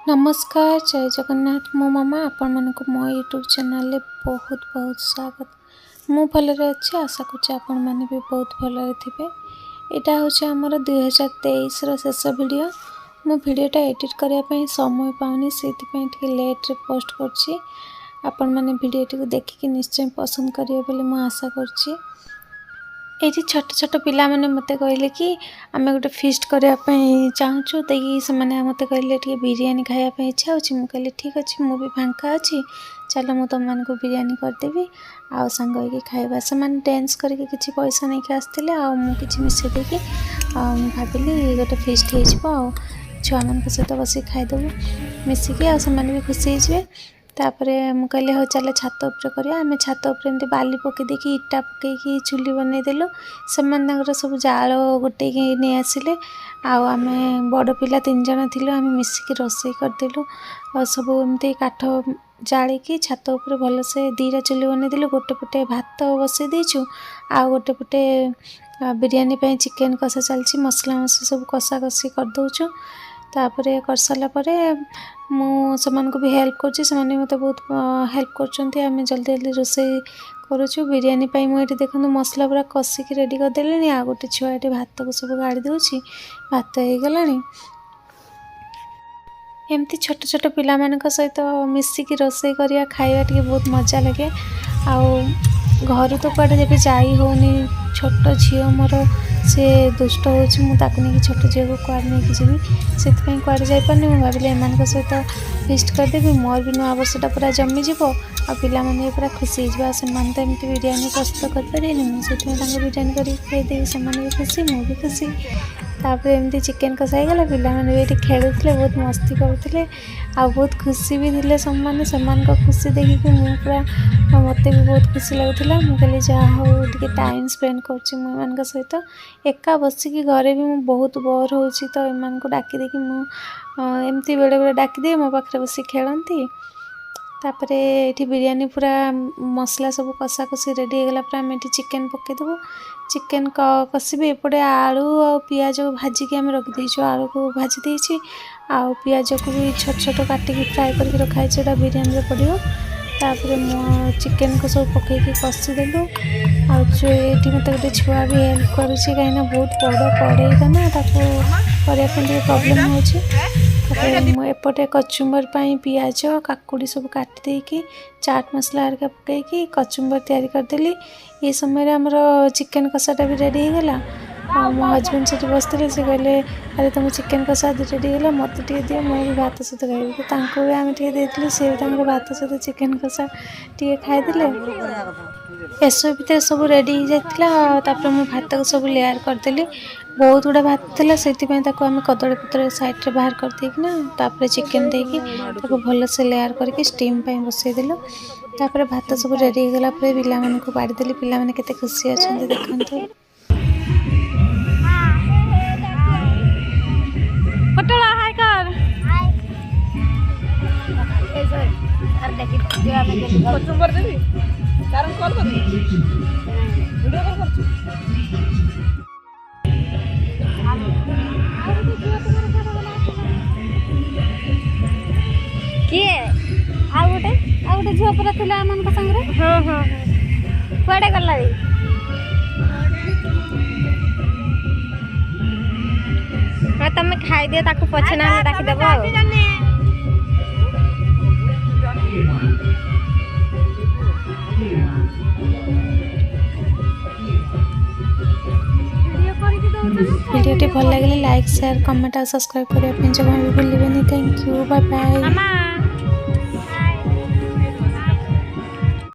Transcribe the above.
नमस्कार जय जगन्नाथ मो मामा आपण मानक मो यूट्यूब चैनल बहुत बहुत स्वागत। मु भलरे अच्छी आशा करुच्ची आपण मैंने भी बहुत भलरे थे। यहाँ हूँ आमर 2023 शेष वीडियो। मो वीडियोटा एडिट करने समय पाऊनी से लेट्रे पोस्ट करछि। आपण मैंने वीडियो देखिक निश्चय पसंद करेंगे बोली मु आशा करछि। ये छोट छोट पिला मैंने मत कहले कि आम गोटे फिस्ट करने चाहूँ देखिए मत कहले बिरियानी खायापी इच्छा हो। कहली ठीक अच्छे मुझे फांका अच्छी चलो मुझे तुम मानक बिरियानी करदेवी आउ सांग हो खाइबा। से डांस करके किसी पैसा नहीं आसते मुझे मिसईदेकी भाविली गोटे फिस्ट हो छुआ मान सहित बस खाईदेव मिसिकी आने भी खुशी हो। तापरे मु कहले हो चल छात उपर करिया। आमे छात उपर एमती बाली पके देकी इटा पकेकी चुली बनै देलु। से सब जाल गोटे नहीं आसिले आमे बड़ पिला 3 जन थिलु आमे मिसिकी रोषेई करदेलु। सब एमती काठ जालिकी छात उपर भल से 2टा चुली बनै देलु। गोटे पटे भात बसई देछु आ गोटे पटे बिरियानी पे चिकेन कषा चलछि। मसला मसला सब कषा कषी कर दउछु। तापरे कर साला परे मु समानको भी हेल्प करछि। समाने मते बहुत हेल्प करछन्ती। आमे जल्दी जल्दी रोषेई करूछु। बिरियानी पाई मु एठी देखनु मसला पूरा कषिक रेडी कर देलेनी। आ गोटे छुआ एठी भात को सब गाड़ी दउछि। भात हे गलानी। एमती छोट छोट पिला मानक सहित मिसिकी रोषेई करिया खाइबा टिके बहुत मजा लगे। आउ घर तो कड़े जब जाई होनी छोट झील मोर से दुष्ट होची मु ताकू नहीं छोट झील को कुआड़ नहीं जीवी से कुआड़े जापारे। मुझे भाविली एम सहित फिस्ट करदेवी मोर भी नुआ वर्षटा पूरा जमीज आ पिला माने पूरा खुशी हो। से तो एमती बिरियानी प्रस्तुत कर मुझे बिरियानी करदेवी से भी खुशी मु भी खुशी। तापर एमती चिकेन कषा गला पिला माने भी खेलुले बहुत मस्ती करुले आ बहुत खुशी भी थे। से खुशी देखिक मु पूरा मत भी बहुत खुशी लगुला। मुझे जहाँ हो टाइम स्पेंड कर सहित एका बसिकी घरे भी मु बहुत बोर हो तो एम को डाकी देकी एमती बेले बेले डाकीदे मो पाखे बस खेलती। तापर ये बिरियानी पूरा मसला सब कषा कषी रेडी होगा पूरा आम चिकेन पकईदेव। चिकेन कषी एपटे आलू आ पियाज को भाजिकी आम रखीदेचु। आलू को भाजी देछि आ पियाज को भी छोट छोट काटिकी फ्राए करके रखाई बिरियानी पड़ो। तापर मो चिकेन को सब पकईकी कषीदेलु। आठ मत गोटे छुआ भी हेल्प करुच्ची कहीं बहुत बड़ कड़ेईटा ना करने प्रोब्लेम हो। एपटे कचुम्बर पियाज काकुड़ी सब काटिदेकी चाट मसला हरिका पकईकी कचुम्बर तैयारी करदेली। ये समय आमर चिकेन कषाटा भी रेडी होगा। मो हजबैंड से बसते से कहले अरे तुम चिकेन कषा रेडी है मत दिए मुझे भात सहित खाइबी। भी आम देती सी भी भात सहित चिकेन कषा टे खाईदे। एसो भितर सब रेडी हो जाता। मुझे भात को सब लेयर करदेली। बहुत गुड़ा भात था से आम कदली पत्र साइड बाहर करदेकिना चिकेन देकी भल से लेयर करके स्टीम बसईदेलु। तापर भात सब रेडी होगा पिला मानक बाड़ीदेली। पिला माने केते खुशी अच्छा देखते। पटोला हाय कर कचुम्बर देवी कारण कॉल कर वीडियो कॉल कर किए आ गोटे झील पूरा थिला आमन को संग रे। हां हां कुआडे गला रे हाँ तुम खाई दियो ताकू पछे ना डाकी देबो। वीडियो भल लगे लाइक शेयर कमेंट और सब्सक्राइब करने जमा भी भूलिए। Thank you bye bye.